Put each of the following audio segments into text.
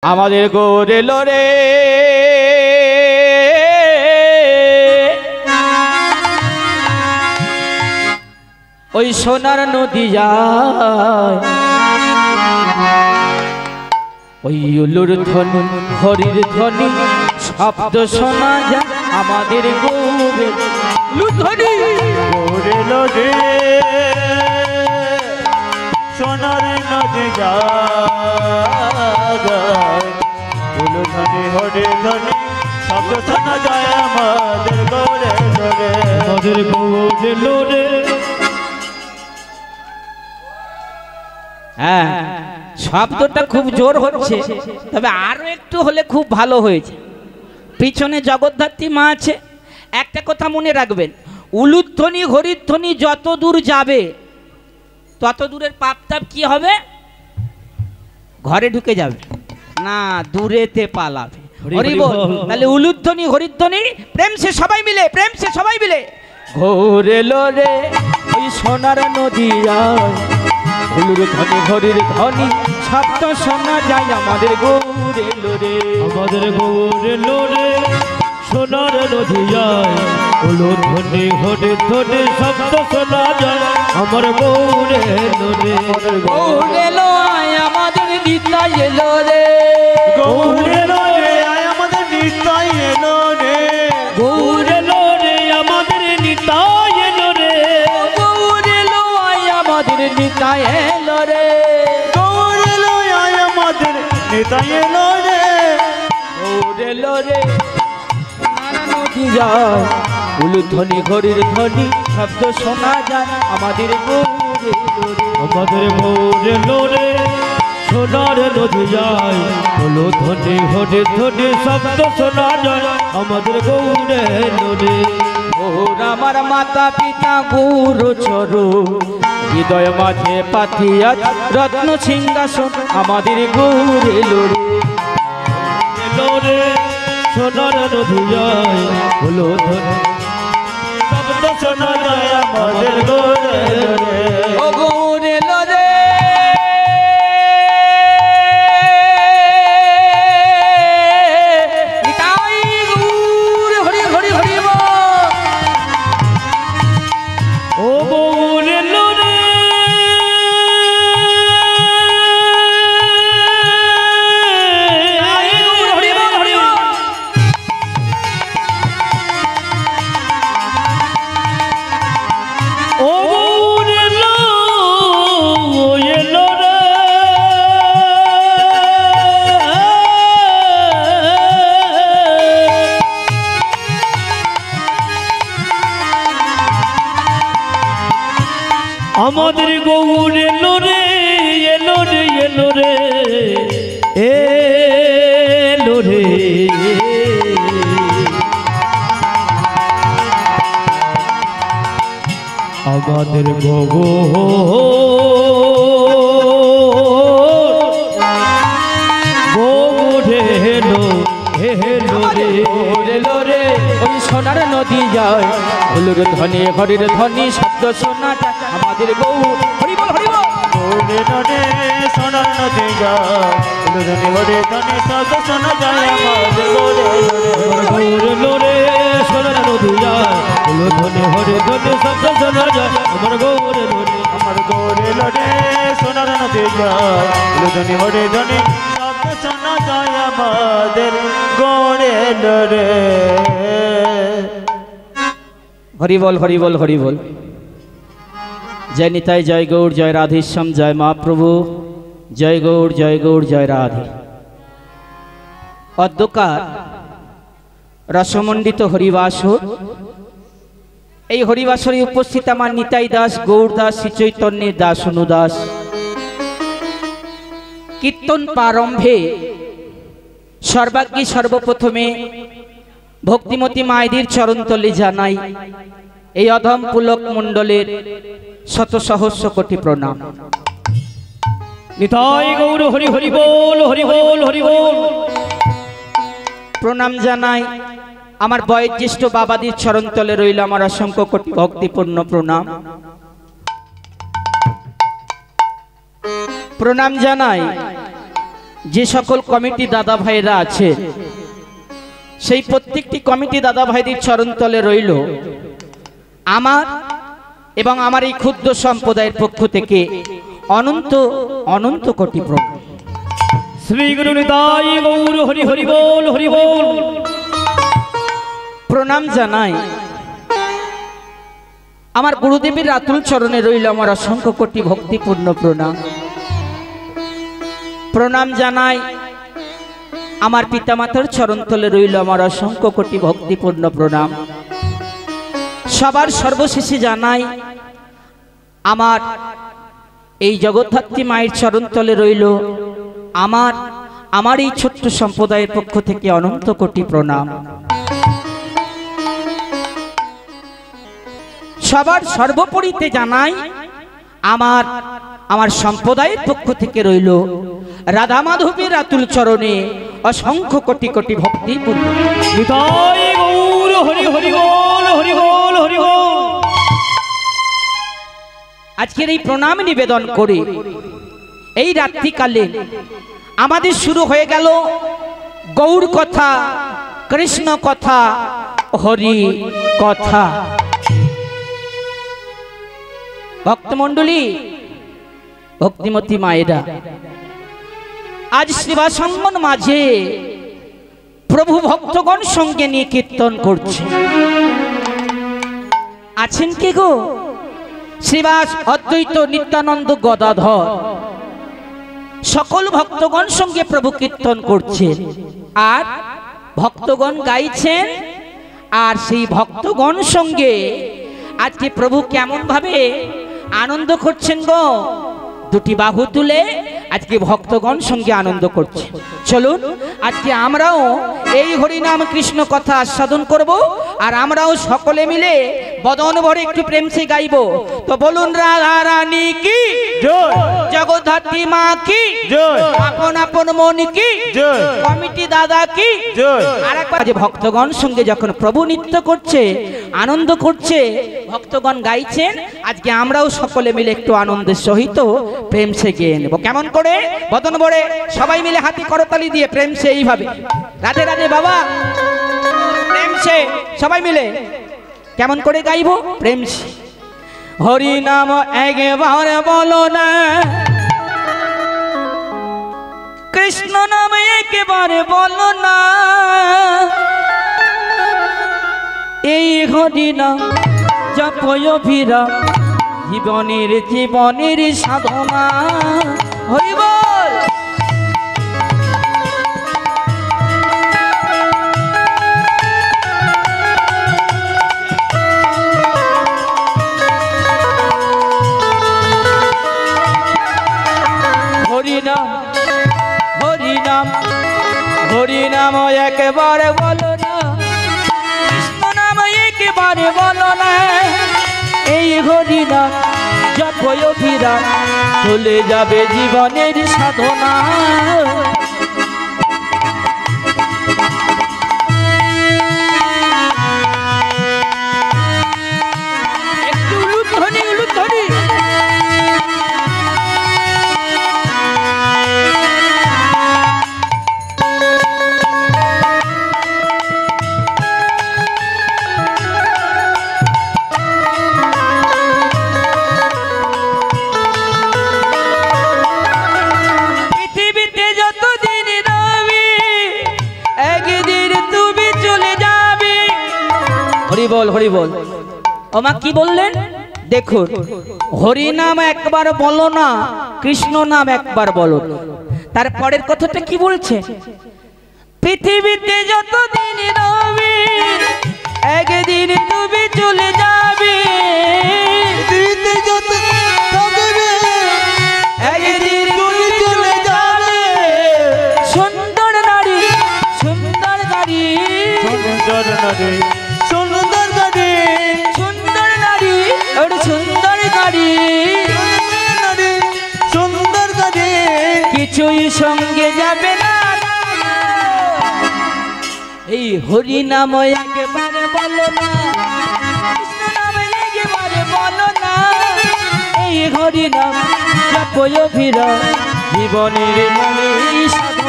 আমাদের গৌর এলো রে ওই সোনার নদী যায় ওই উলুর ধ্বনি হরির ধ্বনি শব্দ শোনা যায় আমাদের গৌরের ধ্বনি গৌর এলো রে সোনার নদী যায় উলুর ধ্বনি হরির ধ্বনি শব্দ শোনা যায় আমাদের গৌর এলো রে আমাদের গৌর এলো রে। হ্যাঁ শব্দটা খুব জোর হচ্ছে তবে আরো একটু হলে খুব ভালো হয়েছে। পিছনে জগদ্ধাত্রী মা আছে। একটা কথা মনে রাখবেন, উলুধ্বনি হরিধ্বনি যত দূর যাবে তত দূরের পাপ তাপ কি হবে, ঘরে ঢুকে যাবে না, দূরেতে পালাবে। হরি বল। তাহলে উলুধ্বনি হরিধ্বনি প্রেম সে সবাই মিলে, প্রেম সে সবাই মিলে গৌর এলো রে ওই সোনার নদী উলুর ধ্বনি হরির ধ্বনি শব্দ শোনা যায় আমাদের গৌর এলো রে আমাদের গৌর এলো রে সোনার নদী যায় উলুর ধ্বনি হরির ধ্বনি শব্দ শোনা যায় আমার গৌর এলো রে গৌর এলো আয় আমাদের নিতাই এলো রে গৌর এলো রে আয় আমাদের নিতাই এলো রে গৌর এলো রে আমাদের নিতাই এলো রে গৌর এলো আয় আমাদের নিতাই এলো রে গৌর এলো আয় আমাদের নিতাই এলো রে গৌর এলো রে সোনার নদী যায় উলুর ধ্বনি হরির ধ্বনি শব্দ শোনা যায় আমাদের গৌর এলো রে আমাদের গৌর এলো রে সোনার নদী যায় উলুর ধ্বনি হরির ধ্বনি শব্দ শোনা যায় আমাদের গৌর এলো রে গৌর আমার মাতা পিতা গুরু চরু হৃদয় মাঝে পাথিয়া রত্ন সিংহাসন আমাদের গৌর এলো রে এলো রে সোনার নদী যায় উলুর ধ্বনি শব্দ শোনা যায় আমাদের গৌর এলো রে ও গৌর এলো রে নিতাই গৌর হরি হরি হরি বল। ও গৌর এলো রে হরি বল হরি বল। ও গৌর এলো এলো রে আমাদের গৌর এলো রে এলো রে এলো রে এলো রে আমাদের গৌর এলো এলো রে গৌর এলো রে ওই সোনার নদী যায় উলুর ধ্বনি হরির ধ্বনি শব্দ শোনা যায় আমাদের গৌর হরি বল হরি বল। গৌর এলো রে সোনার নদী যায় উলুর ধ্বনি হরির ধ্বনি শব্দ শোনা যায় আমাদের গৌর এলো রে সোনার নদী যায় উলুর ধ্বনি হরির ধ্বনি শব্দ শোনা যায় আমার গৌর এলো রে আমার গৌর এলো রে সোনার নদী যায় উলুর ধ্বনি হরির ধ্বনি শব্দ শোনা যায় আমাদের গৌর এলো রে। হরি বল হরি বল হরি বল। জয় নিতাই জয় গৌর জয় রাধেশ্যাম জয় মহাপ্রভু জয় গৌর জয় রাধে। অদ্যকার রসমণ্ডিত হরিবাসর, এই হরিবাসরে উপস্থিত আমার নিতাই দাস গৌর দাস শ্রীচৈতন্যের দাস অনুদাস। কীর্তন প্রারম্ভে সর্বাগ্যে সর্বপ্রথমে ভক্তিমতী মায়েদের চরণতলে জানাই এই অধম পুলক মণ্ডলের শত সহস্র কোটি প্রণাম। নিতাই গৌর হরি হরি বল হরি বল হরি বল। প্রণাম জানাই আমার বয়োজ্যেষ্ঠ বাবাদের চরণতলে রইল আমার অসংখ্য কোটি ভক্তিপূর্ণ প্রণাম। প্রণাম জানাই যে সকল কমিটি দাদা ভাইরা আছে সেই প্রত্যেকটি কমিটি দাদা ভাইদের চরণতলে রইল আমার এবং আমার এই ক্ষুদ্র সম্প্রদায়ের পক্ষ থেকে অনন্ত অনন্ত কোটি প্রণাম। শ্রী গুরু নিতাই গৌর হরি হরি বল হরি বল। প্রণাম জানাই আমার গুরুদেবের আতুল চরণে রইল আমার অসংখ্য কোটি ভক্তিপূর্ণ প্রণাম। প্রণাম জানাই আমার পিতামাতার চরণতলে রইল আমার অসংখ্য কোটি ভক্তিপূর্ণ প্রণাম। সবার সর্বশেষে জানাই আমার এই জগদ্ধাত্রী মায়ের চরণতলে রইল আমার এই ছোট্ট সম্প্রদায়ের পক্ষ থেকে অনন্ত কোটি প্রণাম। সবার সর্বোপরিতে জানাই আমার সম্প্রদায়ের পক্ষ থেকে রইল রাধা মাধবের আতুল চরণে অসংখ্য কোটি কোটি ভক্তিপূর্ণ নিতাই গৌর হরি হরি বল হরি বল হরি বল। আজকের এই প্রণাম নিবেদন করে এই রাত্রিকালে আমাদের শুরু হয়ে গেল গৌর কথা, কৃষ্ণ কথা, হরি কথা। ভক্তমণ্ডলী, ভক্তিমতী মায়েরা, আজ শ্রীবাসঙ্গন মাঝে প্রভু ভক্তগণ সঙ্গে নিয়ে কীর্তন করছে। আছেন কে গো? শ্রীবাস, অদ্বৈত, নিত্যানন্দ, গদাধর সকল ভক্তগণ সঙ্গে প্রভু কীর্তন করছেন আর ভক্তগণ গাইছেন। আর সেই ভক্তগণ সঙ্গে আজকে প্রভু কেমন ভাবে আনন্দ করছেন গো, দুটি বাহু তুলে আজকে ভক্তগণ সঙ্গে আনন্দ করছে। চলুন আজকে আমরাও এই হরিনাম কৃষ্ণ কথা আস্বাদন করব আর আমরাও সকলে মিলে বদন ভরে একটু প্রেম সে গাইব। তো বলুন রাধা রানী কি জয়, জগদ্ধাত্রী মা কি জয়, আপন আপন মন কি জয়, কমিটি দাদা কি জয়। আর একবার যে ভক্তগণ সঙ্গে যখন প্রভু নৃত্য করছে, আনন্দ করছে, ভক্তগণ গাইছেন, আজকে আমরাও সকলে মিলে একটু আনন্দের সহিত প্রেম সে গেয়ে নেব। কেমন করে? বদন ভরে সবাই মিলে হাতি করতালি দিয়ে প্রেম সে এইভাবে রাধে রাধে বাবা প্রেম সে সবাই মিলে কেমন করে গাইব? প্রেম সে হরি নাম একবার বলো না, কৃষ্ণ নাম একবারে বলো না, এই হরি নাম জপয় ভিরা জীবনের সাধনা। হরি বল। হরিনাম হরিনাম হরিনাম একবারে বলো না, কৃষ্ণ নাম একবারে বলো না, এই হরিনাম জপয় ভিরা চলে যাবে জীবনের সাধনা। একটু উলুধ্বনি উলুধ্বনি। হরিবল হরিবল। ওমা কি বললেন? দেখুন, হরি নাম একবার বলো না, কৃষ্ণ নাম একবার বলো। তারপরের কথাটা কি বলছে? পৃথিবীতে যতদিন রবি একদিন তুমি চলে যাবে, একদিন তুমি চলে যাবে। সুন্দর নারী সুন্দর নারী সুন্দর নারী সুন্দর নারী সুন্দর নারী সুন্দর নারী সুন্দর নারী কিছুই সঙ্গে যাবে না। এই হরি নাম একবারে বলো না, কৃষ্ণ নাম একবারে বলো না, এই হরি নাম জপয় ভিরা জীবনের মনে সাধনা।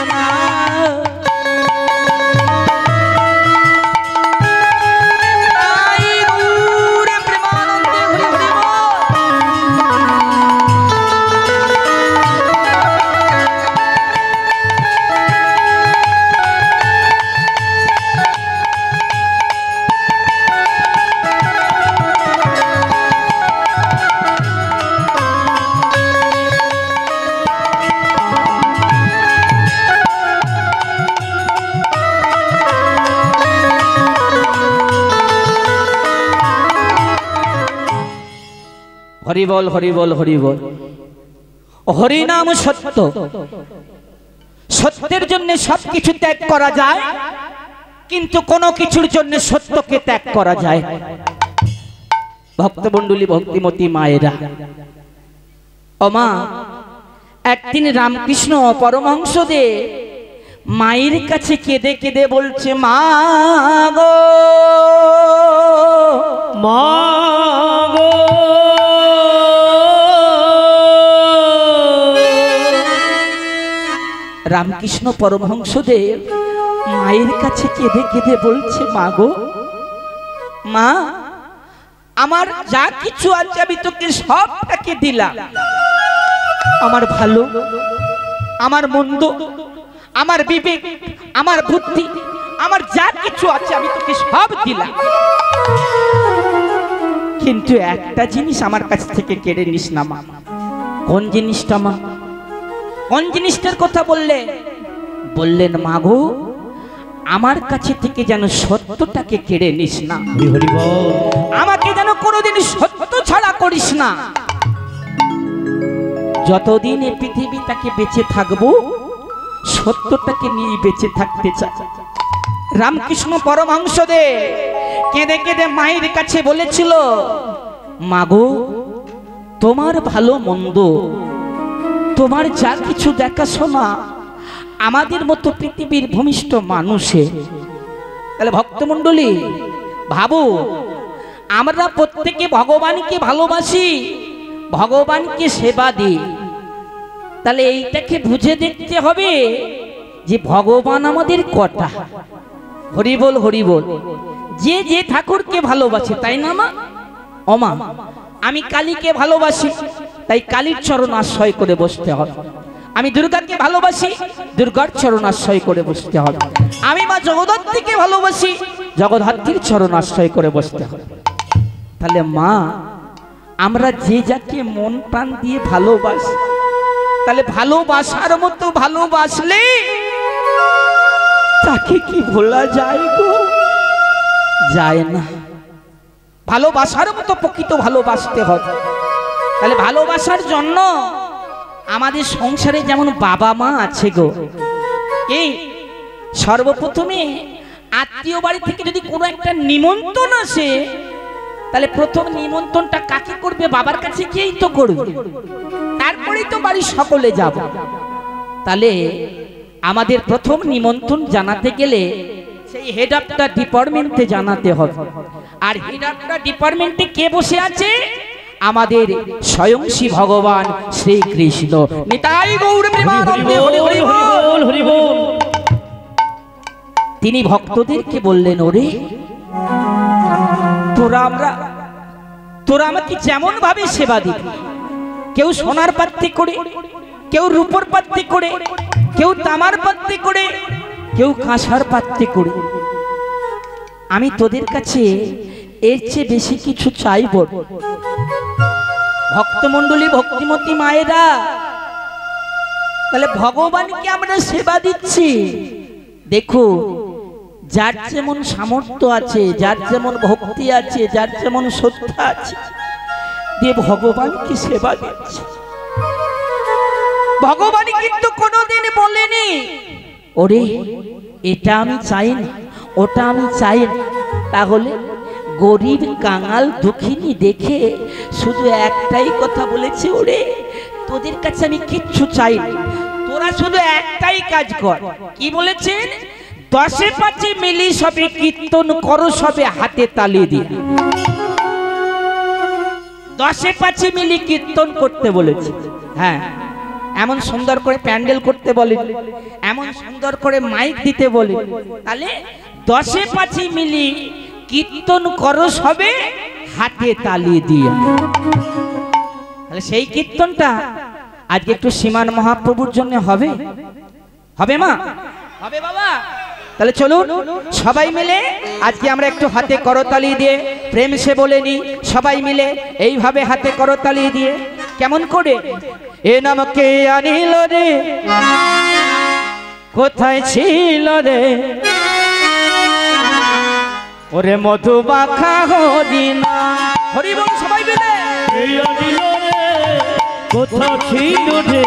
হরি বল, হরি বল, হরি বল। হরি নাম সত্য, সত্যের জন্য সবকিছু ত্যাগ করা যায়, কিন্তু কোনো কিছুর জন্য সত্যকে ত্যাগ করা যায়। ভক্তমণ্ডলী, ভক্তিমতী মায়েরা, ও মা, একদিন রামকৃষ্ণ পরমহংসদেব মায়ের কাছে কেঁদে কেঁদে বলছে, মা গো, মা গো, রামকৃষ্ণ পরমহংসদেব মায়ের কাছে কেঁদে কেঁদে বলছে, মা গো, মা, আমার যা কিছু আছে আমি তোকে সবটাকে দিলাম। আমার ভালো, আমার মন্দ, আমার বিবেক, আমার বুদ্ধি, আমার যা কিছু আছে আমি তোকে সব দিলাম, কিন্তু একটা জিনিস আমার কাছ থেকে কেড়ে নিস না মা। কোন জিনিসটা মা? কোন জিনিসটার কথা বললেন? বললেন, মা গো, আমার কাছে থেকে যেন সত্যটাকে কেড়ে নিস না, আমাকে যেন কোনোদিন সত্য ছাড়া করিস না। যতদিন এই পৃথিবীটাকে বেঁচে থাকবো সত্যটাকে নিয়ে বেঁচে থাকতে চাই। রামকৃষ্ণ পরমহংসদেব কেঁদে কেঁদে মায়ের কাছে বলেছিল, মা গো, তোমার ভালো মন্দ, তোমার যা কিছু দেখাশোনা আমাদের মতো পৃথিবীর ভূমিষ্ঠ মানুষে। তাহলে ভক্তমণ্ডলী ভাবো, আমরা প্রত্যেকে ভগবানকে ভালোবাসি, ভগবানকে সেবা দিই, তাহলে এইটাকে বুঝে দেখতে হবে যে ভগবান আমাদের কটা। হরি বল, হরি বল। যে যে ঠাকুরকে ভালোবাসে, তাই না মা? ওমা, আমি কালীকে ভালোবাসি, তাই কালীর চরণ আশ্রয় করে বসতে হবে। আমি দুর্গাকে ভালোবাসি, দুর্গার চরণ আশ্রয় করে বসতে হবে। আমি মা জগদ্ধাত্রীকে ভালোবাসি, জগদ্ধাত্রীর চরণ আশ্রয় করে বসতে হবে। তাহলে মা, আমরা যে যাকে মন প্রাণ দিয়ে ভালোবাসি, তাহলে ভালোবাসার মতো ভালোবাসলে তাকে কি ভোলা যায় গো? যায় না। ভালোবাসার মতো প্রকৃত ভালোবাসতে হবে। তাহলে ভালোবাসার জন্য আমাদের সংসারে যেমন বাবা মা আছে গো, এই সর্বপ্রথমে আত্মীয় বাড়ি থেকে যদি কোনো একটা নিমন্ত্রণ আসে, তাহলে প্রথম নিমন্ত্রণটা কাকে করবে? বাবার কাছে গিয়েই তো করবে, তারপরেই তো বাড়ির সকলে যাব। তাহলে আমাদের প্রথম নিমন্ত্রণ জানাতে গেলে সেই হেড অফ দ্য ডিপার্টমেন্টে জানাতে হবে। আর হেড অফ দ্য ডিপার্টমেন্টে কে বসে আছে? আমাদের স্বয়ং শ্রী ভগবান শ্রীকৃষ্ণ। নিতাই গৌর প্রেমানন্দে হরি হরি বল, হরি বল। তিনি ভক্তদেরকে বললেন, ওরে তোরা আমাকে যেমন ভাবে সেবা দিবি, কেউ সোনার পাত্রে করে, কেউ রূপোর পাত্রে করে, কেউ তামার পাত্রে করে, কেউ কাঁসার পাত্রে করে, আমি তোদের কাছে এর চেয়ে বেশি কিছু চাইব। ভক্তমণ্ডলী, ভক্তিমতী মায়েরা, তাহলে ভগবানকে আমরা সেবা দিচ্ছি। দেখো, যার যেমন সামর্থ্য আছে, যার যেমন ভক্তি আছে, যার যেমন শ্রদ্ধা আছে, দিয়ে ভগবানকে সেবা দিচ্ছে। ভগবান কিন্তু কোনোদিন বলেনি, ওরে এটা আমি চাই না, ওটা আমি চাই না। তাহলে গরিব কাঙাল দুঃখিনী দেখে শুধু একটাই কথা বলেছে, ওরে তোদের কাছে আমি কিচ্ছু চাই না, তোরা শুধু একটাই কাজ কর। কি বলেছেন? 10-5 মিলি সবে কীর্তন করো, সবে হাতে তালি দিয়ে। 10-5 মিলি কীর্তন করতে বলেছে। হ্যাঁ, এমন সুন্দর করে প্যান্ডেল করতে বলে, এমন সুন্দর করে মাইক দিতে বলে। তাহলে 10-5 মিলি কীর্তন করো, সবে হাতে তালি দিয়ে। তাহলে সেই কীর্তনটা আজকে একটু শ্রীমান মহাপ্রভুর জন্য হবে, হবে মা, হবে বাবা। তাহলে চলুন সবাই মিলে আজকে আমরা একটু হাতে করতালি দিয়ে প্রেম সে বলে নি, সবাই মিলে এইভাবে হাতে করতালি দিয়ে। কেমন করে? এ নামকে আনিল রে, কোথায় ছিল রে, ওরে মধু মাখা হরিনা। হরি বল সবাই মিলে। কোথা ছিল রে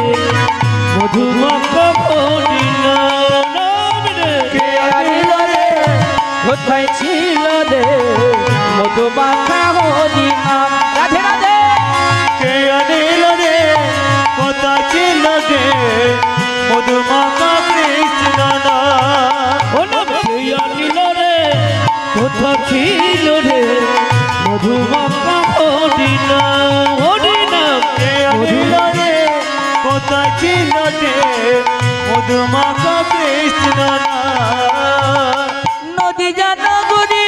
মধুমাখা হরিণা কে আনিল রে কোথায় ছিল রে মধুমাখা হরিণা রাধে রাধে কে আনিল রে কোথা ছিল রে মধুমাখা কৃষ্ণ কে আনিল রে কোথা ছিল রে মধুমাখা হরিণা হরিণা কে আনিল রে কোথা ছিল রে মধুমাখা কৃষ্ণ নদীয়া নগরী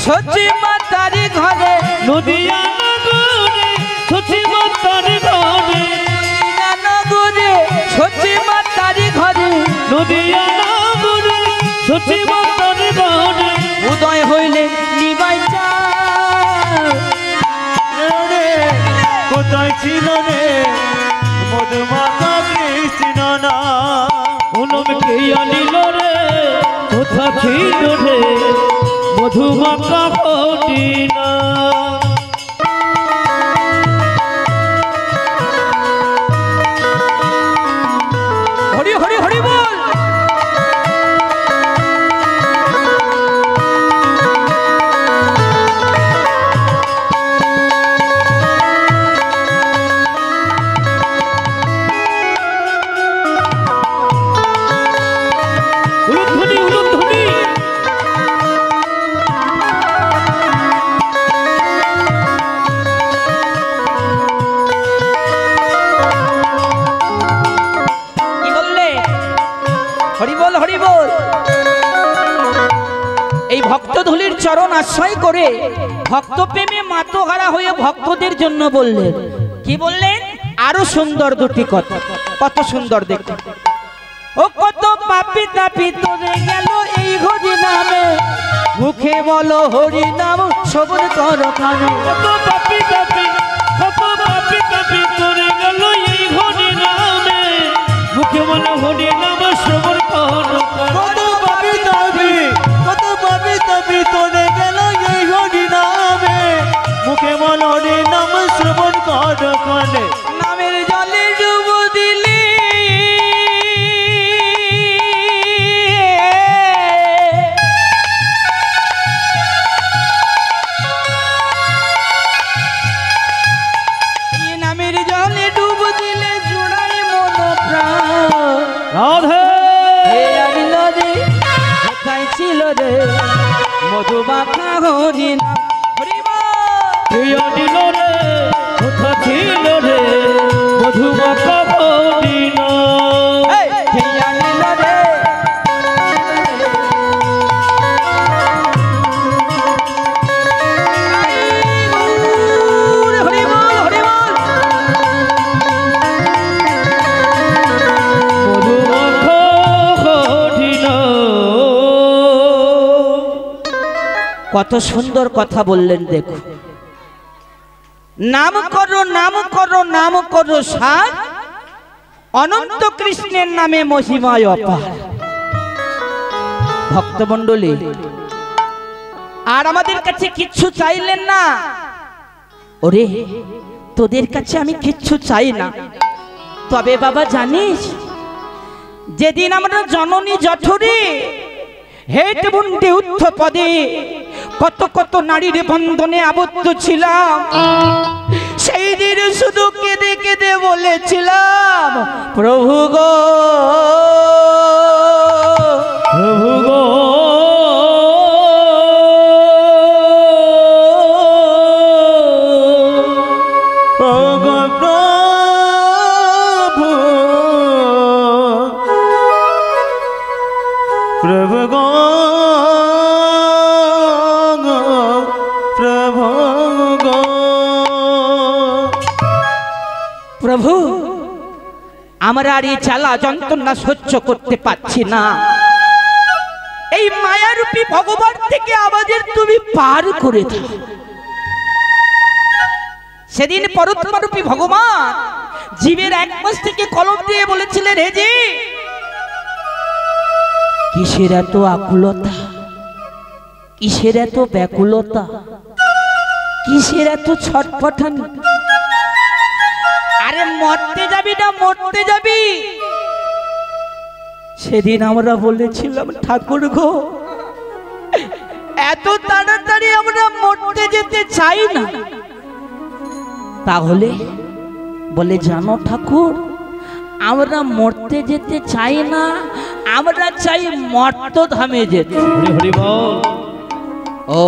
সচি মাতারি ঘরে নদিয়া নগরে সচি মাতার ঘরে নদীয়া নগরী সচি মাতারি ঘরে নদিয়া নগরে সচি মাতার ঘরে উদয় হইলে নিবাই রে কোথায় ছিল রে মধুমাখা কৃষ্ণ না কে আনিল রে কোথা ছিল রে মধুমাখা হরিণা হরি হরি হরি বল উলুধ্বনি উলুধ্বনি কি বললে হরি বল হরি বল এই ভক্তধূলির চরণ আশ্রয় করে ভক্ত প্রেমে মাতোহারা হয়ে ভক্তদের জন্য বললেন কি বললেন আরো সুন্দর দুটি কথা কত সুন্দর দেখতে ও কত পাপি তাপি তোরে গেল এই হরি নামে মুখে বলো হরি নাম শ্রবণ কর কানে কত পাপি পাপি তোরে গেল এই হরি নামে মুখে বলো হরি নাম শ্রবণ কর কত পাপি তাপি তোরে গেল এই হরি নামে মুখে বলো হরি নাম শ্রবণ কর কানে নামের জলে ডুব দিলি নামের জলে ডুব দিলে জুড়াই মন প্রাণ রাধে হে আনিল রে কোথায় ছিল রে মধুমাখা হরিণ কে আনিল রে কোথা ছিল রে মধুমাখা হরিণা হে আনিল রে হরি বল হরি বল মধুমাখা হরিণা কত সুন্দর কথা বললেন দেখো নাম করো নাম করো নাম করো সার অনন্ত কৃষ্ণের নামে মহিমায় অপার ভক্তমণ্ডলী আর আমাদের কাছে কিচ্ছু চাইলেন না ওরে তোদের কাছে আমি কিচ্ছু চাই না তবে বাবা জানিস যেদিন আমরা জননী জঠরে হেট মুন্ডে উদ্ধ পদে কত কত নারীর বন্ধনে আবদ্ধ ছিলাম সেই দিন শুধু কেঁদে কেঁদে বলেছিলাম প্রভু গো প্রভু গো ও গো প্রভু গো প্রভু গো প্রভু আমরা আর এই জ্বালা যন্ত্রণা সহ্য করতে পারছি না এই মায়ারূপী ভগবান থেকে আমাদের তুমি পার করে দাও সেদিন পরমারূপী ভগবান জীবের এক মাস থেকে কলম দিয়ে বলেছিলেন হে জি কিসের এত আকুলতা কিসের এত ব্যাকুলতা কিসের এত ছটফটানি আরে মরতে যাবি না মরতে যাবি? সেদিন আমরা বলেছিলাম ঠাকুর গো এত তাড়াতাড়ি আমরা মরতে যেতে চাই না। তাহলে বলে জানো ঠাকুর আমরা মরতে যেতে চাই না, আমরা চাই মর্তধামে যেতে। হরি বল। ও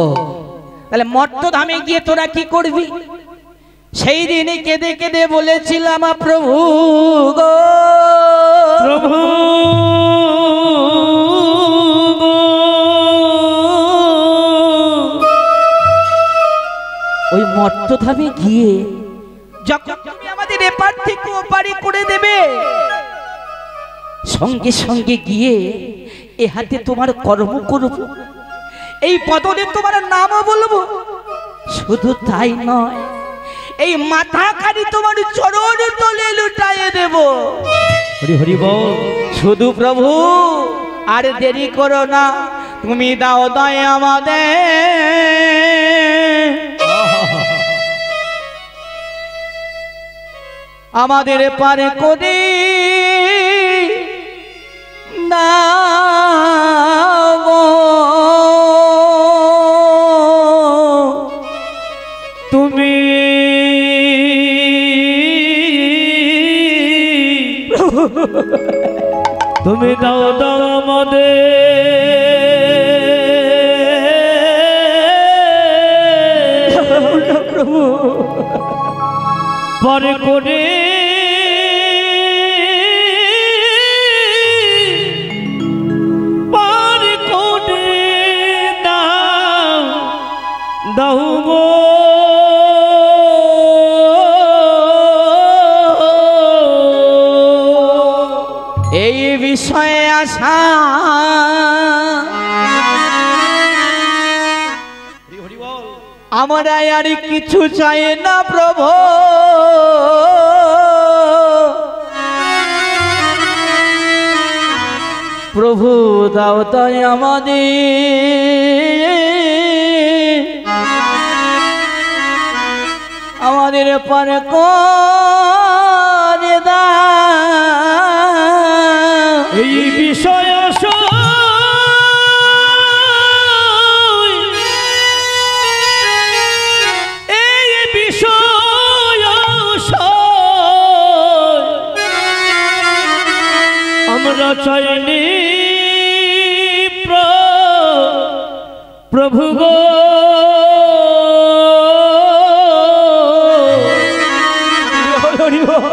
তাহলে মর্তধামে গিয়ে তোরা কি করবি? সেই দিনে কেঁদে কেঁদে বলেছিলাম প্রভু গো প্রভু ওই মর্তধামে গিয়ে যখন তুমি আমাদের এপার থেকে ওপারে করে দেবে, সঙ্গে সঙ্গে গিয়ে এ হাতে তোমার কর্ম করব, এই পদে তোমার নামও বলবো। শুধু তাই নয়, এই মাথা খানি তোমার চরণ তলে লুটাইয়ে দেব। হরি হরি বল। শুধু প্রভু আর দেরি করো না, তুমি দাও দয়া আমাদের পারে করে দাও তুমি তুমি দাও দাও আমাদের প্রভু পরে করে পরে করে দাও দাও গো এই বিষয়ে আশা আমরা আর কিছু চাই না প্রভু, প্রভু দাও তাই আমাদের পারে করে দাও। এই বিষয় এই বিষয় আমরা চাইনি প্রভু গো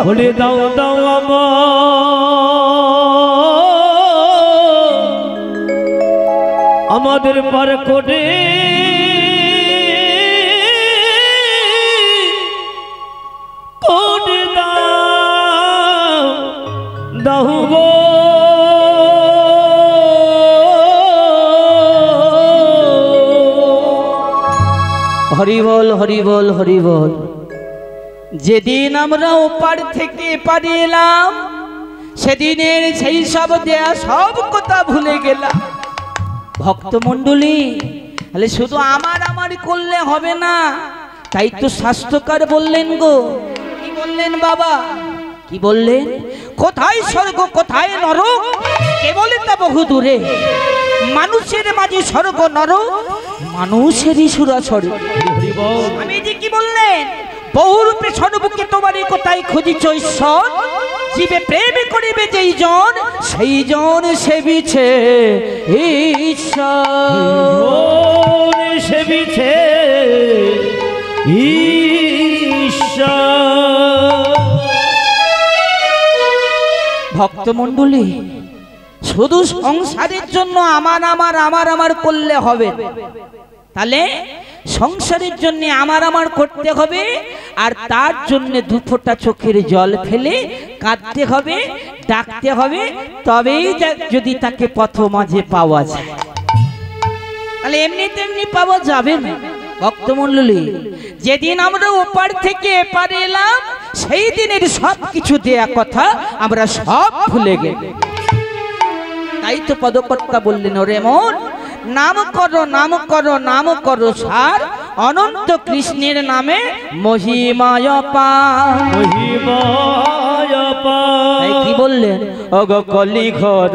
বলে দাও দাও আমাদের পার করে করে দাও দাও গো হরি বল হরি বল হরি বল। যেদিন আমরা ওপার থেকে এপারে এলাম, সেদিনের সেই সব দেয়া সব কথা ভুলে গেলাম। ভক্তমণ্ডলী তাহলে শুধু আমার আমার করলে হবে না, তাই তো শাস্ত্রকার বললেন গো, কি বললেন বাবা, কি বললেন? কোথায় স্বর্গ কোথায় নরক কেবল তা বহু দূরে, মানুষের মাঝে স্বর্গ নরক মানুষেরই সুরাসরে। আমি যে কি বললেন, বহুরূপে সর্বকে তোমারই কোথায় খুঁজিছ ঈশ্বর, জীবে প্রেম করিবে যেই জন সেই জন সেবিছে ঈশ্বর, সেবিছে ঈশ্বর। ভক্তমণ্ডলী শুধু সংসারের জন্য আমার আমার আমার আমার করলে হবে, তাহলে সংসারের জন্য আমার আমার করতে হবে, আর তার জন্য দুফোঁটা চোখের জল ফেলে কাঁদতে হবে, ডাকতে হবে, তবেই যদি তাকে পথ মাঝে পাওয়া যায়। তাহলে এমনি তেমনি পাওয়া যাবে না। ভক্তমণ্ডলী যেদিন আমরা ওপার থেকে এপারে এলাম, সেই দিনের সব কিছু দেয়া কথা আমরা সব ভুলে গেলাম। তাই তো পদকর্তা বললেন, ওরে মন নাম করো নাম করো সার অনন্ত কৃষ্ণের নামে মহিমায় পার। তাই কি বললেন অগ কলি ঘর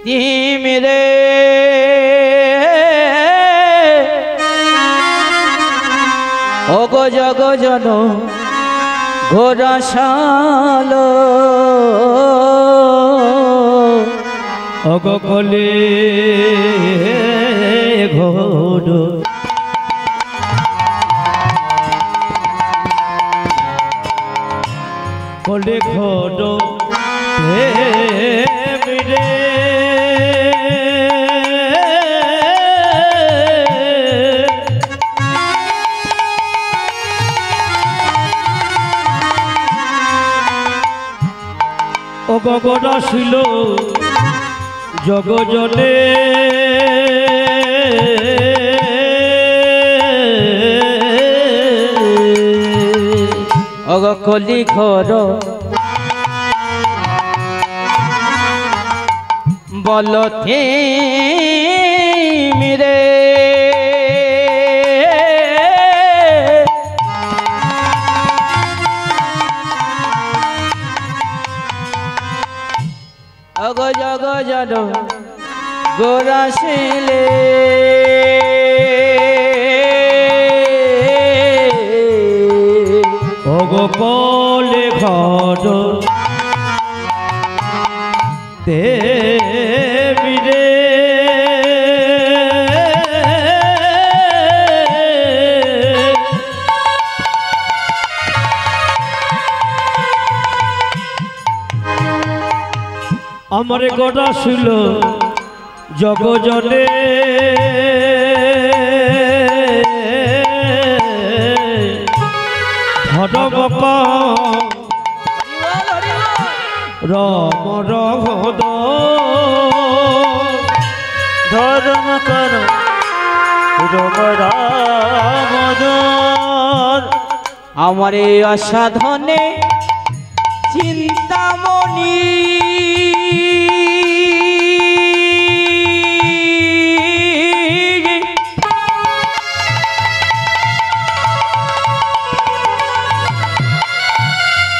তিমিরে অগ জগ জন ঘোরাশাল অগ কলি ঘর কলি ঘর মিরে অগগড়া ছিল জগজনে অগ কলি ঘর বলতে মিরে অগ জগ জন গোরাশিলে অগ কলে ঘর দেবিরে আমার গড়া ছিল জগজনে ধর্মক রম রঘদ ধর্ম কর রম রামদর আমার এই অসাধনে চিন্তামণি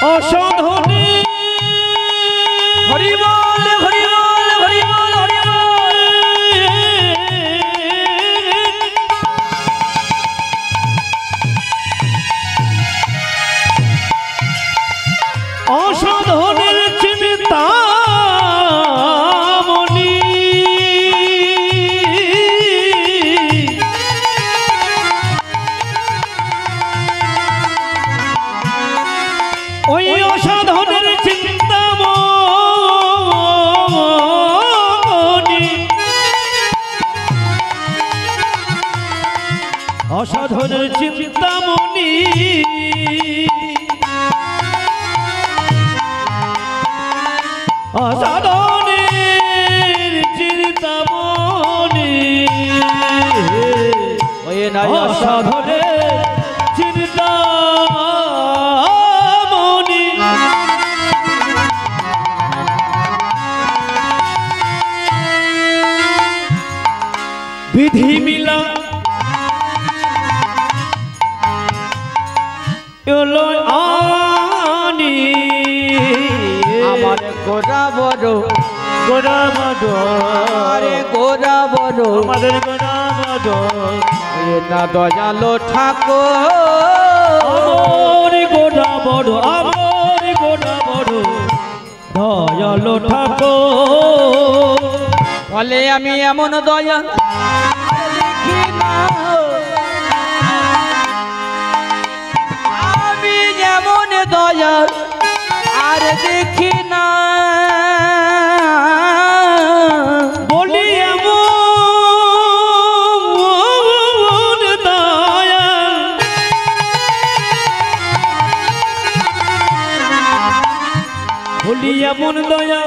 অসাধনে হরি বল হরি বল হরি বল হরি বল অসাধনের চিন্তামণি ওই অসাধনের চিন্তামণি অসাধনের চিন্তামণি অসাধনের চিন্তামণি ওই নাই অসাধনের চিন্তামণি বিধি মিলা এলো আনি আমার গোরা বড় গোরা মদর আরে গোরা বড় আমাদের গোরা মদর এ না দয়ালো ঠাকুর আমার গোড়া বড় আমার গোড়া বড় দয়ালো ঠাকুর বলে আমি এমন দয়া দেখি না আমি এমন দয়া আর দেখি না বলি এমন দয়া বলি এমন দয়া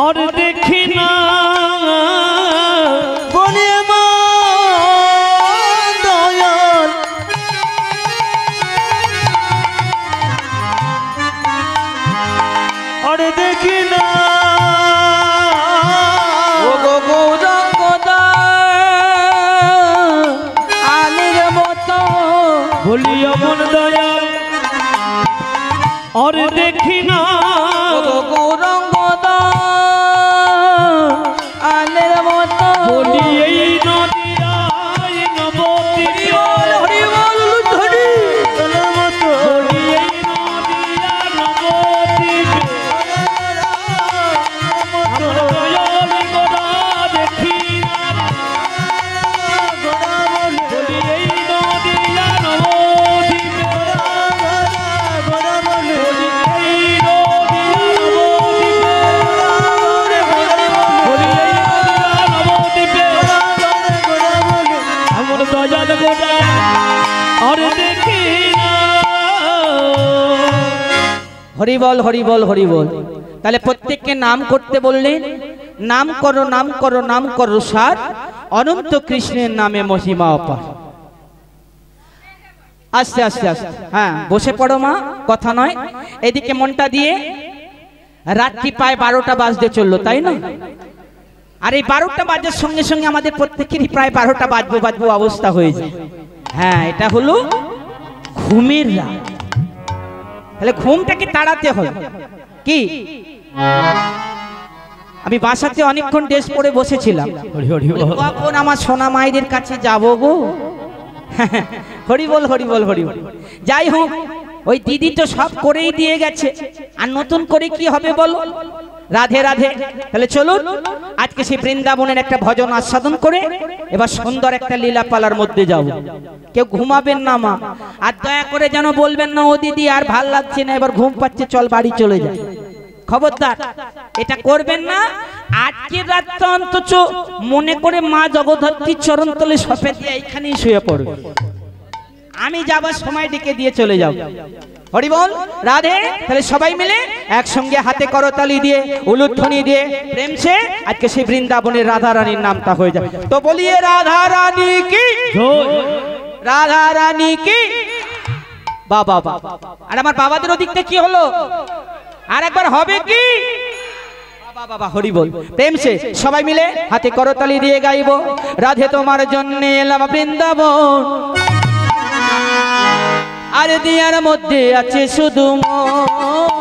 আর দেখি না বলি আমার দয়াল আরে দেখি না ও গো গৌরঙ্গদা আলের মতো বলি অমন দয়াল আর দেখি না ও গো গৌরঙ্গদা আলের মতো বলি এই নদিয়ায় নবদ্বীপে হরি বল ধরি তোর মতো বলি এই নদিয়া নবদ্বীপে আমার দয়াল গোরা দেখি না বলি এই নদিয়া নবদ্বীপে বলি এই নদিয়া নবদ্বীপে বলি এই নদিয়া নবদ্বীপে আমার দয়াল গোরা আর দেখি না হরি বল হরি বল হরি বল। তাহলে প্রত্যেককে নাম করতে বললেন, নাম করো নাম করো নাম করো সার, অনন্ত কৃষ্ণের নামে মহিমা অপার। আস্তে আস্তে আস্তে, হ্যাঁ বসে পড়ো মা, কথা নয়। এদিকে মনটা দিয়ে, রাত্রি প্রায় 12টা বাজতে চললো তাই না? আর এই 12টা বাজার সঙ্গে সঙ্গে আমাদের প্রত্যেকেরই প্রায় 12টা বাজবো বাজবো অবস্থা হয়েছে। হ্যাঁ এটা হলো ঘুমের রাত। তাহলে ঘুমটাকে তাড়াতে হবে কি? আমি বাসাতে অনেকক্ষণ ড্রেস পরে বসেছিলাম, হরি হরি বল কখন আমার সোনা মায়েদের কাছে যাব গো। হরি বল হরি বল হরি বল। যাই হোক, ওই দিদি তো সব করেই দিয়ে গেছে, আর নতুন করে কি হবে বলো? রাধে রাধে। তাহলে চলুন আজকে সেই বৃন্দাবনের একটা ভজন আস্বাদন করে এবার সুন্দর একটা লীলা পালার মধ্যে যাব। কেউ ঘুমাবেন না মা, আর দয়া করে যেন বলবেন না ও দিদি আর ভাল লাগছে না, এবার ঘুম পাচ্ছে চল বাড়ি চলে যায়। খবরদার এটা করবেন না। আজকের রাতটা অন্তত মনে করে মা জগদ্ধাত্রীর চরণতলে সপে দিয়ে এইখানেই শুয়ে পড়বে। আমি যাবার সময় ডেকে দিয়ে চলে যাব। হরি বল রাধে। তাহলে সবাই মিলে একসঙ্গে হাতে করতালি দিয়ে উলুধ্বনি দিয়ে প্রেমসে আজকে সেই বৃন্দাবনের রাধা রানীর নামটা হয়ে যায়। তো বলিয়ে রাধা রানী কি, রাধা রানী কি। বাবা বাবা। আর আমার বাবাদের ওদিকটা কি হলো? আর একবার হবে কি? বাবা বাবা হরি বল। প্রেমসে সবাই মিলে হাতে করতালি দিয়ে গাইবো, রাধে তোমার জন্য এলাম বৃন্দাবন, আর দিয়ার মধ্যে আছে শুধু মন।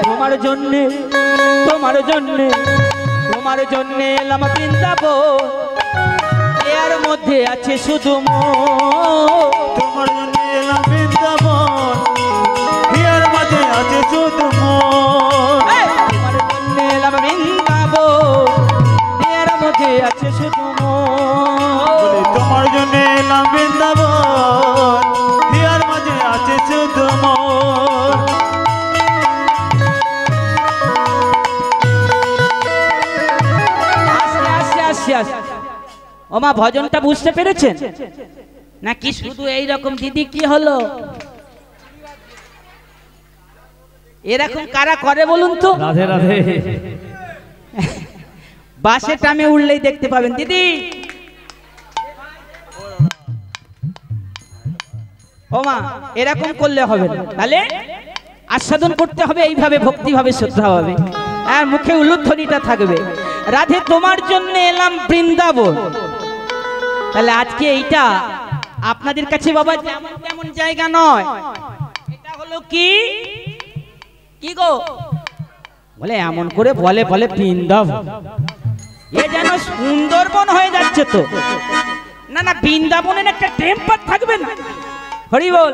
তোমার জন্যে তোমার জন্যে তোমার জন্যে এলাম বৃন্দাবন, এর মধ্যে আছে শুধু মন। তোমার জন্য এলাম বৃন্দাবন, হিয়ার মাঝে আছে শুধু মন। তোমার জন্যে এলাম বৃন্দাবন, এর মধ্যে আছে শুধু মন। তোমার জন্য এলাম বৃন্দাবন, হিয়ার মাঝে আছে শুধু মন। ও মা ভজনটা বুঝতে পেরেছেন নাকি? শুধু এই রকম দিদি কি হলো? এরকম কারা করে বলুন তো? রাধে রাধে। বাসে টামে উঠলেই দেখতে পাবেন দিদি। ও মা এরকম করলে হবে না, তাহলে আস্বাদন করতে হবে এইভাবে, ভক্তি ভাবে, শ্রদ্ধা ভাবে, আর মুখে উলুধ্বনিটা থাকবে, রাধে তোমার জন্য এলাম বৃন্দাবন। তাহলে আজকে এইটা আপনাদের কাছে বাবা যেমন তেমন জায়গা নয়, এটা হলো কি কি গো বলে, এমন করে বলে বলে বৃন্দাবন, এ যেন সুন্দরবন হয়ে যাচ্ছে। তো না না, বৃন্দাবনের একটা টেম্পার থাকবে না? হরি বল।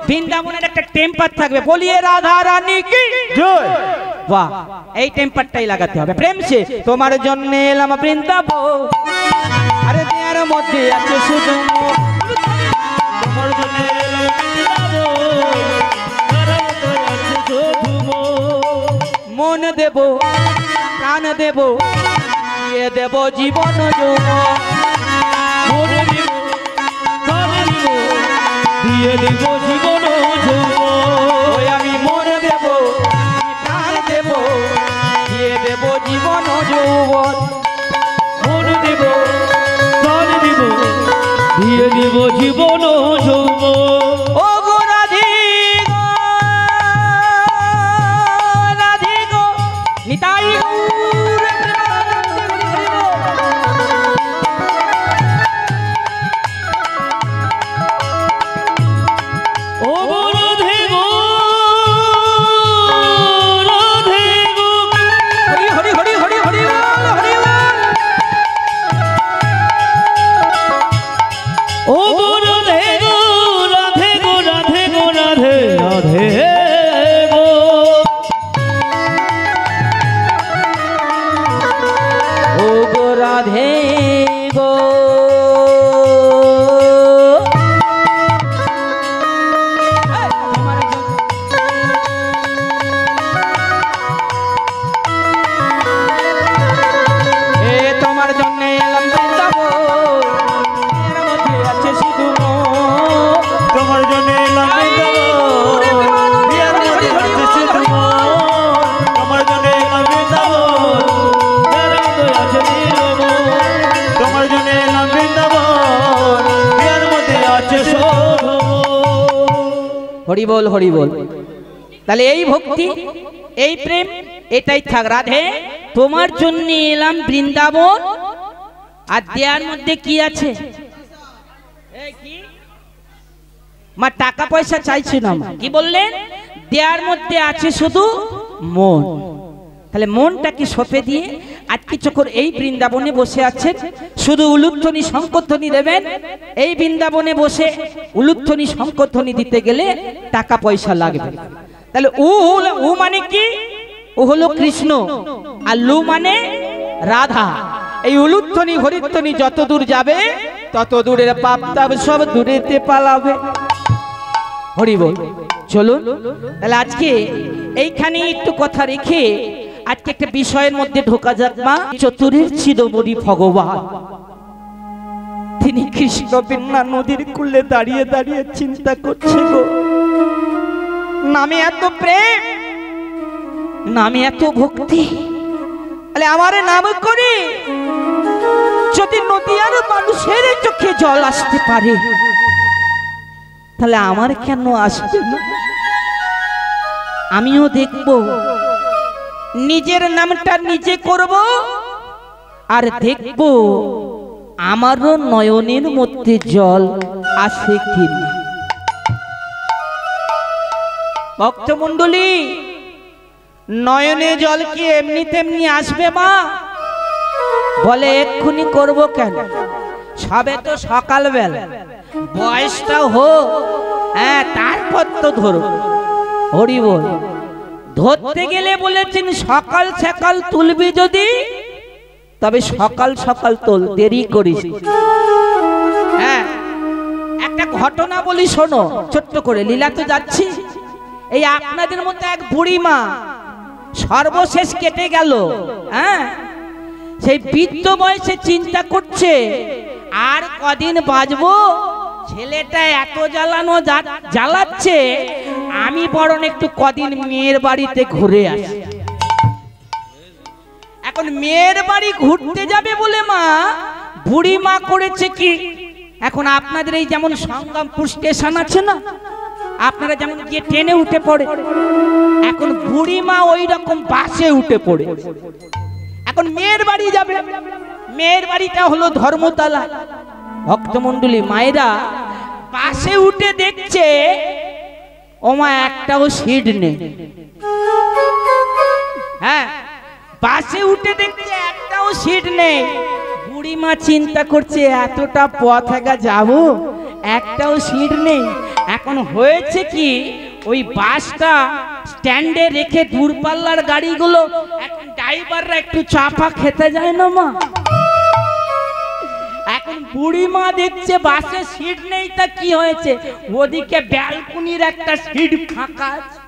বৃন্দাবনের একটা টেম্পার থাকবে, বলিয়ে রাধা রানী কি জয়। বাহ, এই টেম্পারটাই লাগাতে হবে। প্রেম সে তোমার জন্য এলাম বৃন্দাবন, আরে দেয়ার মধ্যে আছে শুধু তোমার জন্য এলাম বৃন্দাবন, আর মধ্যে আছে শুধু মন। মন দেব প্রাণ দেব দিয়ে দেব জীবন যৌবন মনে দিব প্রাণ দিব দিয়ে দিব জীবন যৌবন ওই আমি মনে দেব প্রাণ দেব দিয়ে দেব জীবন যৌবন মনে দিব প্রাণ দিব দিয়ে দিব জীবন যৌবন ও গো রাধে গো রাধে গো নিতাই গৌর ও গো রাধে গো রাধে গো হরি হরি হরি হরি হরি বল হরি বল ও গো রাধে গো রাধে গো রাধে গো রাধে রাধে গো ও গো রাধে গো তোমার জন্য এলাম বৃন্দাবন এর মধ্যে আছে শুধু মন। তোমার জন্য এলাম বৃন্দাবন বিয়ার মধ্যে আছে শুধু মন। তোমার জন্য এলাম বৃন্দাবন যার মধ্যে আছে নির্মল তোমার জন্য এলাম বৃন্দাবন বিয়ার মধ্যে আছে শুধু হরি বল হরি বল। তাহলে এই ভক্তি এই প্রেম এটাই থাক। রাধে তোমার জন্য এলাম বৃন্দাবন আর দেয়ার মধ্যে কি আছে? এই কি? মা টাকা পয়সা চাইছি না মা, কি বললেন? দেয়ার মধ্যে আছে শুধু মন। তাহলে মনটাকে সঁপে দিয়ে আজকে যখন এই বৃন্দাবনে বসে আছেন শুধু উলুধ্বনি শঙ্করধ্বনি দেবেন। এই বৃন্দাবনে বসে উলুধ্বনি শঙ্করধ্বনি দিতে গেলে টাকা পয়সা লাগবে। তাহলে উ মানে কি? ও হলো কৃষ্ণ আর লু মানে রাধা। এই উলুধ্বনি হরিধ্বনি যত দূর যাবে তত দূরের পাপ তাপ সব দূরেতে পালাবে। হরি বল। চলুন তাহলে আজকে এইখানে একটু কথা রেখে আজকে একটা বিষয়ের মধ্যে ঢোকা যাক। মা চতুরের চিরমণি ভগবান তিনি কৃষ্ণ বিন্যা নদীর কূলে দাঁড়িয়ে দাঁড়িয়ে চিন্তা করছে গো, নামে এত প্রেম, নামে এত ভক্তি, তাহলে আমার নাম করে যদি নদীয়ার মানুষের চোখে জল আসতে পারে তাহলে আমার কেন আসবে না? আমিও দেখব, নিজের নামটা নিজে করব আর দেখব আমারও নয়নের মধ্যে জল আসে কিনা। ভক্তমণ্ডলী, নয়নে জল কি এমনি তেমনি আসবে মা? বলে এক্ষুনি করব কেন, সবে তো সকালবেলা, বয়সটা হোক, হ্যাঁ তারপর তো ধরো। হরি বল। ধরতে গেলে বলেছেন সকাল সকাল তুলবি যদি, তবে সকাল সকাল তোল, দেরি করিস। হ্যাঁ একটা ঘটনা বলি শোনো, ছোট্ট করে, লীলা তো যাচ্ছি। এই আপনাদের মতো এক বুড়ি মা সর্বশেষ কেটে গেল। হ্যাঁ সেই বৃদ্ধ বয়সে চিন্তা করছে আর কদিন বাঁচবো, ছেলেটা এত জ্বালাচ্ছে, আমি বরং একটু কদিন মেয়ের বাড়িতে ঘুরে আসি। এখন মেয়ের বাড়ি ঘুরতে যাবে বলে মা, বুড়ি মা করেছে কি, এখন আপনাদের এই যেমন সংগ্রামপুর স্টেশন আছে না, আপনারা যেমন গিয়ে ট্রেনে উঠে পড়ে, এখন বুড়ি মা ওই রকম বাসে উঠে পড়ে। এখন মেয়ের বাড়ি যাবে, মেয়ের বাড়িটা হলো ধর্মতলা। ভক্তমণ্ডলী মায়েরা বাসে উঠে দেখছে ওমা একটাও সিট নেই। হ্যাঁ বাসে উঠে দেখছে একটাও সিট নেই। বুড়িমা চিন্তা করছে এতটা পথ একা যাবো, একটাও সিট নেই। এখন হয়েছে কি, ওই বাসটা স্ট্যান্ডে রেখে দূরপাল্লার গাড়িগুলো এখন ড্রাইভাররা একটু চাপা খেতে যায় না মা। এখন বুড়িমা দেখছে বাসে সিট নেই, তা কি হয়েছে, ওদিকে ব্যালকনির একটা সিট ফাঁকা আছে।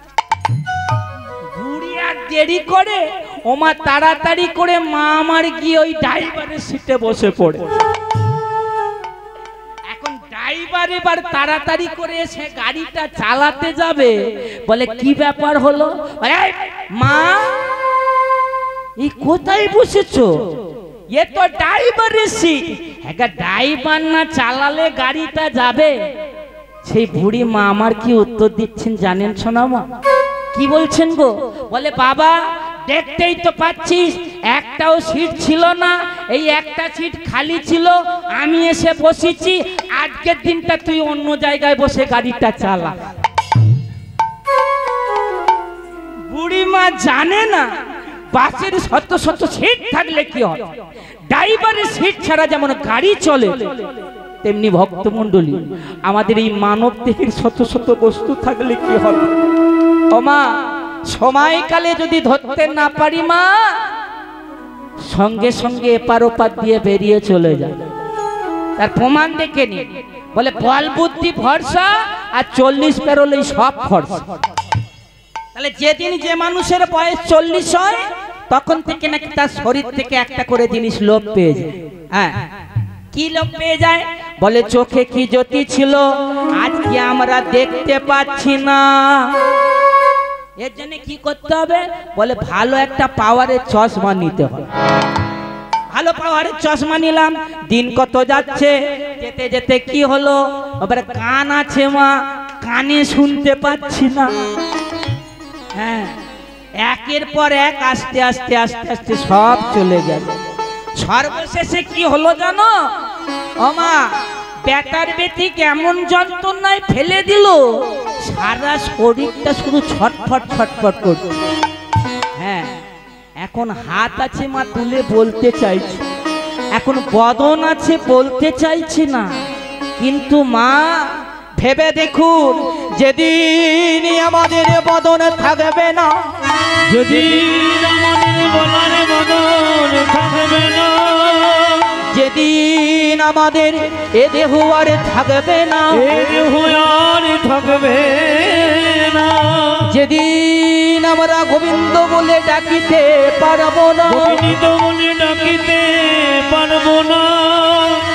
বুড়ি আর দেরি করে ওমা তাড়াতাড়ি করে মা আমার গিয়ে ওই ড্রাইভারের সিটে বসে পড়ে। এখন ড্রাইভার এবার তাড়াতাড়ি করে এসে গাড়িটা চালাতে যাবে, বলে কি ব্যাপার হলো? এই মা, এই কোথায় বসেছো? এ তো ড্রাইভারের সিট। একটা ড্রাইভার না চালালে গাড়িটা যাবে? সেই বুড়ি মা আমার কি উত্তর দিচ্ছেন জানেন সোনামা? কি বলছেন গো? বলে বাবা, দেখতেই তো পাচ্ছিস একটাও সিট ছিল না, এই একটা সিট খালি ছিল, আমি এসে বসেছি, আজকের দিনটা তুই অন্য জায়গায় বসে গাড়িটা চালা। বুড়ি মা জানে না বাসের শত শত সিট থাকলে কি হয়, ড্রাইভারের সিট ছাড়া যেমন গাড়ি চলে, তেমনি ভক্তমণ্ডলী আমাদের এই মানব দেহের শত শত বস্তু থাকলে কি হবে। ও মা, সময়কালে যদি ধরতে না পারি মা, সঙ্গে সঙ্গে এপার ওপার দিয়ে বেরিয়ে চলে যায়। তার প্রমাণ দেখে নি, বলে বল বুদ্ধি ভরসা আর 40 পেরোলেই সব ভরসা। তাহলে যেদিন যে মানুষের বয়স 40 হয় তখন থেকে নাকি তার শরীর থেকে একটা করে জিনিস লোপ পেয়ে যায়। হ্যাঁ, কি লোপ পেয়ে যায়? বলে চোখে কি জ্যোতি ছিল আজকে আমরা দেখতে পাচ্ছি না। এর জন্য কি করতে হবে? বলে ভালো একটা পাওয়ারের চশমা নিতে হবে। ভালো পাওয়ারের চশমা নিলাম, দিন কত যাচ্ছে, যেতে যেতে কি হলো, এবারে কান আছে মা, কানে শুনতে পাচ্ছি না। হ্যাঁ, একের পর এক আস্তে আস্তে আস্তে আস্তে সব চলে গেল। সর্বশেষে কি হলো জানো? ও মা, বেটার বেটি কেমন যন্ত্রণায় ফেলে দিল, সারা শরীরটা শুধু ছটফট ছটফট করছে। হ্যাঁ, এখন হাত আছে মা, তুলে বলতে চাইছি, এখন বদন আছে বলতে চাইছি না, কিন্তু মা ভেবে দেখুন, যেদিন আমাদের বদন থাকবে না, যেদিন আমাদের বলার বদন থাকবে না, যেদিন আমাদের এ দেহ আর থাকবে না, এ দেহ আর থাকবে না, যেদিন আমরা গোবিন্দ বলে ডাকিতে পারবো না, গোবিন্দ বলে ডাকিতে পারবো না,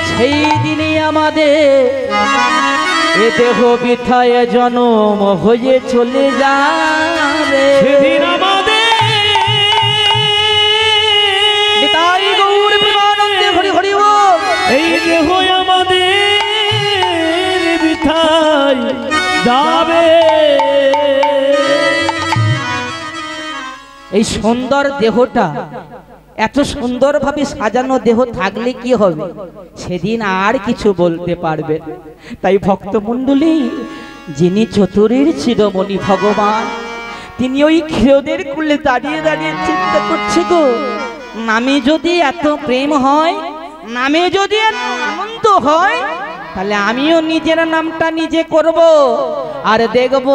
সেই দিনে আমাদের এ দেহ বৃথায় জন্ম হয়ে চলে যাবে। সেদিন আমাদের নিতাই গৌর প্রেমানন্দে হরি হরি বল। এই দেহ আমাদের বৃথায় যাবে। এই সুন্দর দেহটা, এত সুন্দরভাবে সাজানো দেহ থাকলে কি হবে, সেদিন আর কিছু বলতে পারবে। তাই ভক্তমণ্ডলী, যিনি চতুরীর শিরোমণি ভগবান, তিনি ওই ক্ষীরদের কুলে দাঁড়িয়ে দাঁড়িয়ে চিন্তা করছে গো, নামে যদি এত প্রেম হয়, নামে যদি এত আনন্দ হয়, তাহলে আমিও নিজের নামটা নিজে করব, আর দেখব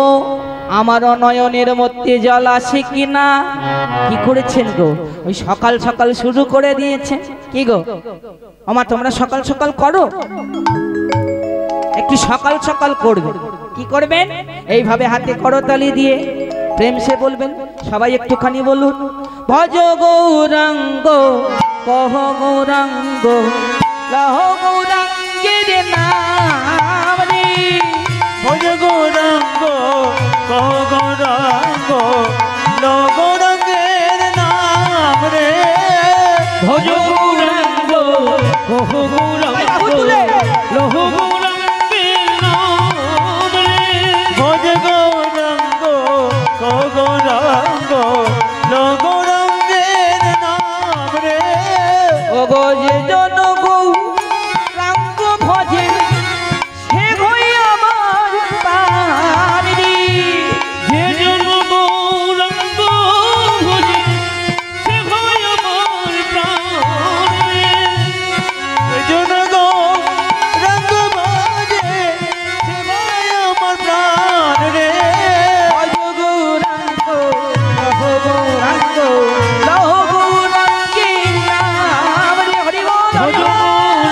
আমার নয়নের মধ্যে জল আসে কিনা। কি করেছেন গো? ওই সকাল সকাল শুরু করে দিয়েছেন। কি গো আমার, তোমরা সকাল সকাল করো, একটু সকাল সকাল করবে। কি করবেন? এইভাবে হাতে করতালি দিয়ে প্রেম সে বলবেন। সবাই একটুখানি বলুন, ভজ গৌরাঙ্গ কহ গৌরাঙ্গ লহ গৌরাঙ্গের নাম রে, ভজ গৌরাঙ্গ কহ গৌরাঙ্গ লহ গৌরাঙ্গের নাম রে, ভজ গৌরাঙ্গ কহ গৌরাঙ্গ লহ গৌরাঙ্গের নাম রে, ভজ গৌরাঙ্গ কহ গৌরাঙ্গ লহ গৌরাঙ্গের নাম রে, ও গো যে জন গৌরাঙ্গ ভজে সে হই আমার প্রাণ রে, যে জন গৌরাঙ্গ ভজে সে হয় আমার প্রাণ রে, জন গৌরাঙ্গ ভজে সে ভাই আমার প্রাণ রে, ভজ গৌরাঙ্গ লহ গৌরাঙ্গ লহ গৌরাঙ্গের নাম রে। হরি বল, ভজ হরি বল।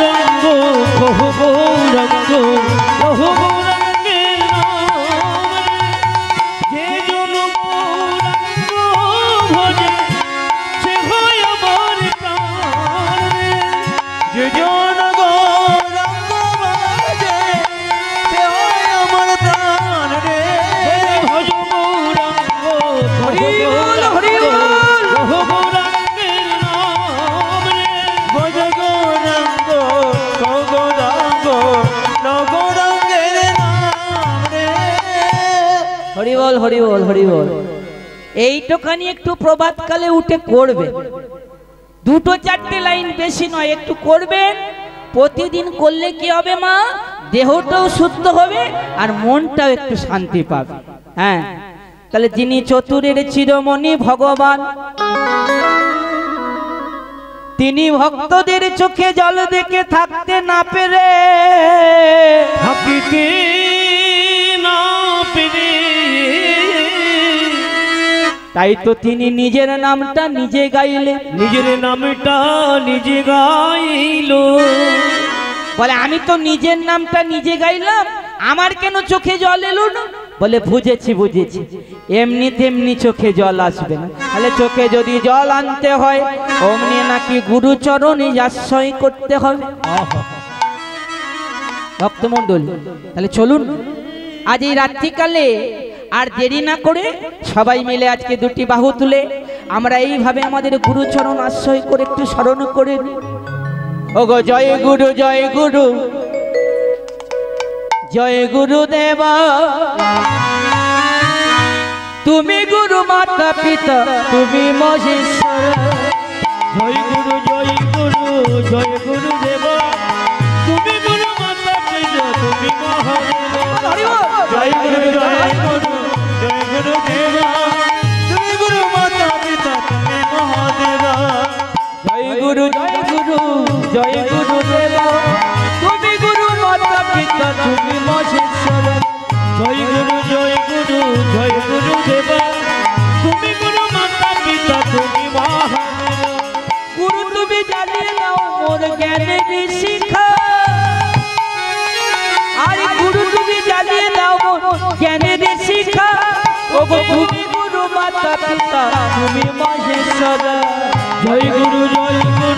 হরি বল হরি বল হরি বল। এইটুখানি একটু প্রভাতকালে উঠে করবে, দুটো চারটে লাইন বেশি নয়, একটু করবেন। প্রতিদিন করলে কি হবে মা, দেহটাও শুদ্ধ হবে আর মনটাও একটু শান্তি পাবে। হ্যাঁ, তাহলে যিনি চতুরের চিরমণি ভগবান, তিনি ভক্তদের চোখে জল দেখে থাকতে না পেরে, থাকিতে না পেরে, তাই তো তিনি নিজের নামটা নিজে গাইলে। নিজের নামটা নিজে গাইল। বলে আমি তো নিজের নামটা নিজে গাইলাম, আমার কেন চোখে জল এলো না? বলে বুঝেছি বুঝেছি, এমনি তেমনি চোখে জল আসবে না। তাহলে চোখে যদি জল আনতে হয় অমনি নাকি গুরুচরণে আশ্রয় করতে হবে। ভক্তমণ্ডল, তাহলে চলুন আজ এই রাত্রিকালে আর দেরি না করে সবাই মিলে আজকে দুটি বাহু তুলে আমরা এইভাবে আমাদের গুরুচরণ আশ্রয় করে একটু স্মরণ করে নিই। ওগো জয় গুরু জয় গুরু জয় গুরুদেব, তুমি গুরু মাতা পিতা তুমি মহেশ্বর। জয় গুরু জয় গুরু জয় গুরু দেব, তুমি গুরু মাতা পিতা তুমি মহাদেব। জয় গুরু জয় গুরু জয় গুরু দেব, তুমি গুরু মাতা পিতা তুমি মহাদেব। জয় গুরু জয় গুরু জয় গুরুদেব, তুমি গুরু মাতা পিতা তুমি মহেশ্বর। জয় গুরু জয় গুরু জয় গুরু দেব, তুমি গুরু মাতা পিতা তুমি মহাদেব। গুরু তুমি জানিয়ে দাও মোর জ্ঞানের শিখা, আর গুরু তুমি জানিয়ে দাও মোর জ্ঞানের শিখা। ওগো তুমি গুরু মাতা পিতা তুমি মহেশ্বর। জয় গুরু জয় গুরু